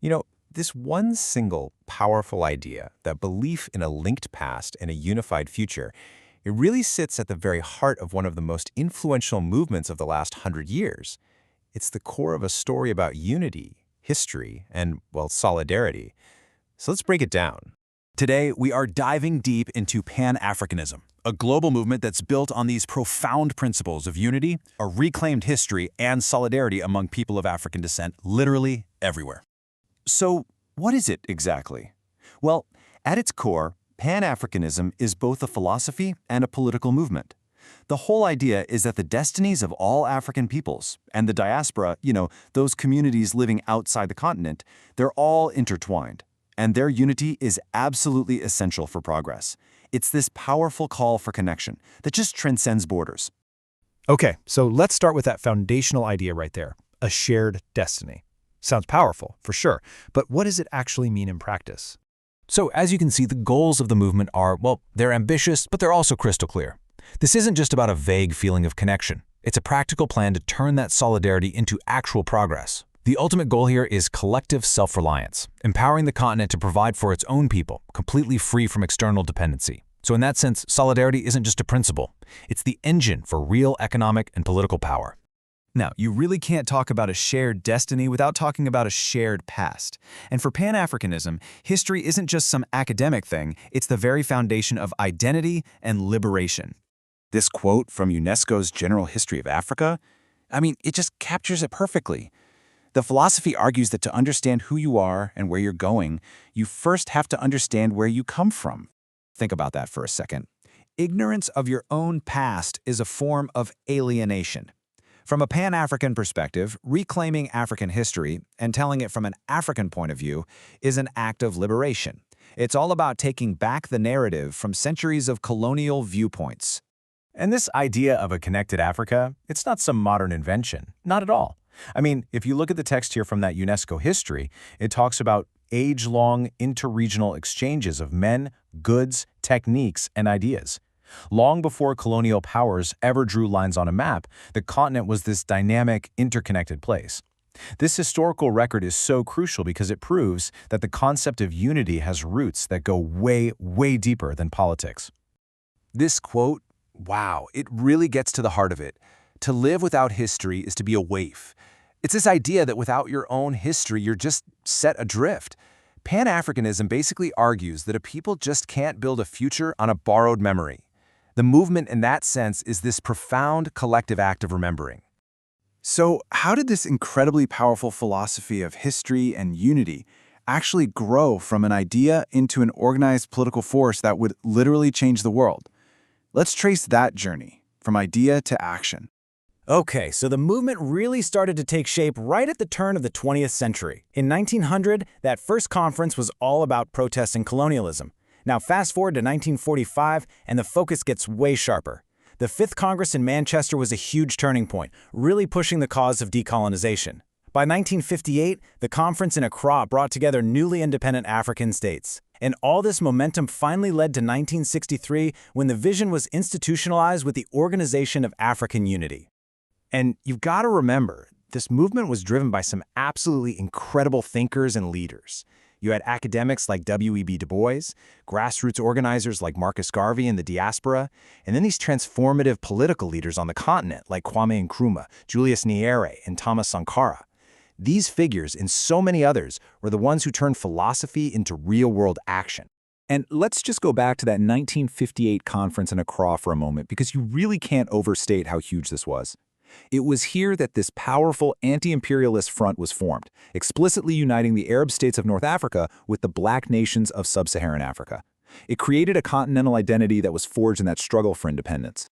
You know, this one single powerful idea, that belief in a linked past and a unified future, it really sits at the very heart of one of the most influential movements of the last 100 years. It's the core of a story about unity, history, and, well, solidarity. So let's break it down. Today, we are diving deep into Pan-Africanism, a global movement that's built on these profound principles of unity, a reclaimed history, and solidarity among people of African descent literally everywhere. So, what is it exactly? Well, at its core, Pan-Africanism is both a philosophy and a political movement. The whole idea is that the destinies of all African peoples and the diaspora, those communities living outside the continent, they're all intertwined. And their unity is absolutely essential for progress. It's this powerful call for connection that just transcends borders. Okay, so let's start with that foundational idea right there, a shared destiny. Sounds powerful, for sure, but what does it actually mean in practice? So as you can see, the goals of the movement are, well, they're ambitious, but they're also crystal clear. This isn't just about a vague feeling of connection. It's a practical plan to turn that solidarity into actual progress. The ultimate goal here is collective self-reliance, empowering the continent to provide for its own people, completely free from external dependency. So in that sense, solidarity isn't just a principle. It's the engine for real economic and political power. Now, you really can't talk about a shared destiny without talking about a shared past. And for Pan-Africanism, history isn't just some academic thing, it's the very foundation of identity and liberation. This quote from UNESCO's General History of Africa, it just captures it perfectly. The philosophy argues that to understand who you are and where you're going, you first have to understand where you come from. Think about that for a second. Ignorance of your own past is a form of alienation. From a Pan-African perspective, reclaiming African history and telling it from an African point of view is an act of liberation. It's all about taking back the narrative from centuries of colonial viewpoints. And this idea of a connected Africa, it's not some modern invention, not at all. If you look at the text here from that UNESCO history, it talks about age-long interregional exchanges of men, goods, techniques, and ideas. Long before colonial powers ever drew lines on a map, the continent was this dynamic, interconnected place. This historical record is so crucial because it proves that the concept of unity has roots that go way, way deeper than politics. This quote, wow, it really gets to the heart of it. To live without history is to be a waif. It's this idea that without your own history, you're just set adrift. Pan-Africanism basically argues that a people just can't build a future on a borrowed memory. The movement in that sense is this profound collective act of remembering. So, how did this incredibly powerful philosophy of history and unity actually grow from an idea into an organized political force that would literally change the world? Let's trace that journey, from idea to action. Okay, so the movement really started to take shape right at the turn of the 20th century. In 1900, that first conference was all about protesting colonialism. Now fast forward to 1945, and the focus gets way sharper. The Fifth Congress in Manchester was a huge turning point, really pushing the cause of decolonization. By 1958, the conference in Accra brought together newly independent African states. And all this momentum finally led to 1963, when the vision was institutionalized with the Organization of African Unity. And you've got to remember, this movement was driven by some absolutely incredible thinkers and leaders. You had academics like W.E.B. Du Bois, grassroots organizers like Marcus Garvey in the diaspora, and then these transformative political leaders on the continent like Kwame Nkrumah, Julius Nyerere, and Thomas Sankara. These figures, and so many others, were the ones who turned philosophy into real-world action. And let's just go back to that 1958 conference in Accra for a moment, because you really can't overstate how huge this was. It was here that this powerful anti-imperialist front was formed, explicitly uniting the Arab states of North Africa with the black nations of sub-Saharan Africa. It created a continental identity that was forged in that struggle for independence.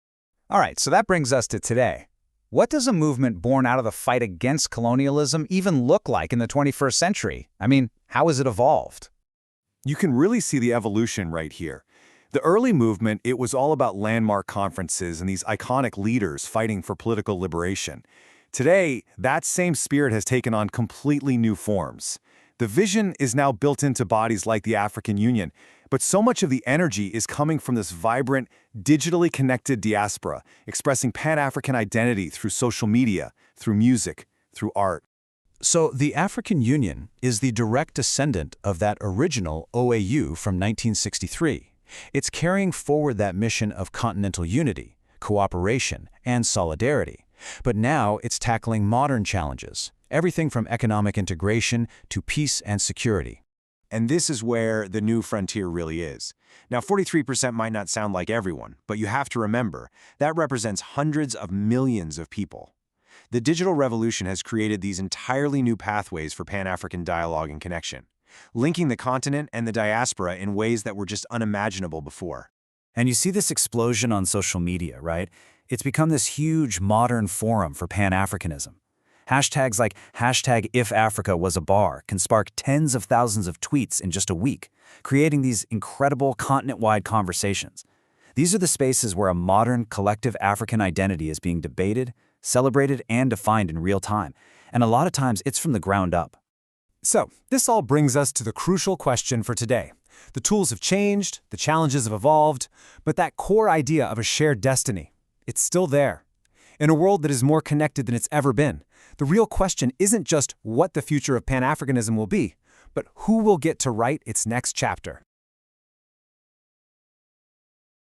All right, so that brings us to today. What does a movement born out of the fight against colonialism even look like in the 21st century? How has it evolved? You can really see the evolution right here. The early movement, it was all about landmark conferences and these iconic leaders fighting for political liberation. Today, that same spirit has taken on completely new forms. The vision is now built into bodies like the African Union, but so much of the energy is coming from this vibrant, digitally connected diaspora, expressing Pan-African identity through social media, through music, through art. So the African Union is the direct descendant of that original OAU from 1963. It's carrying forward that mission of continental unity, cooperation, and solidarity. But now it's tackling modern challenges, everything from economic integration to peace and security. And this is where the new frontier really is. Now, 43% might not sound like everyone, but you have to remember, that represents hundreds of millions of people. The digital revolution has created these entirely new pathways for Pan-African dialogue and connection, linking the continent and the diaspora in ways that were just unimaginable before. And you see this explosion on social media, right? It's become this huge modern forum for Pan-Africanism. Hashtags like #IfAfricaWasABar can spark tens of thousands of tweets in just a week, creating these incredible continent-wide conversations. These are the spaces where a modern collective African identity is being debated, celebrated, and defined in real time. And a lot of times it's from the ground up. So, this all brings us to the crucial question for today. The tools have changed, the challenges have evolved, but that core idea of a shared destiny, it's still there. In a world that is more connected than it's ever been, the real question isn't just what the future of Pan-Africanism will be, but who will get to write its next chapter.